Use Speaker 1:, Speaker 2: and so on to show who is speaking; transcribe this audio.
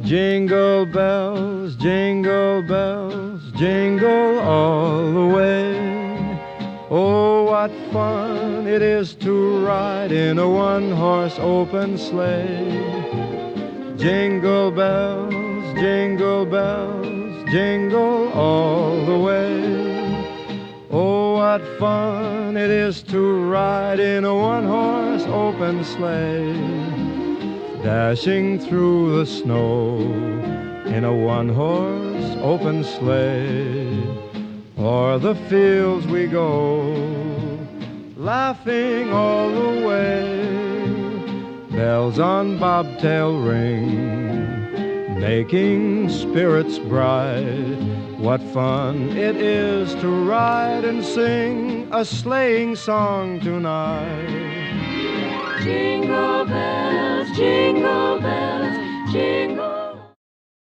Speaker 1: Jingle bells, jingle bells, jingle all the way. Oh, what fun it is to ride in a one-horse open sleigh. Jingle bells, jingle all the way. Oh, what fun it is to ride in a one-horse open sleigh. Dashing through the snow in a one-horse open sleigh. O'er the fields we go, laughing all the way. Bells on bobtail ring, making spirits bright. What fun it is to ride and sing a sleighing song tonight.
Speaker 2: Jingle bells, jingle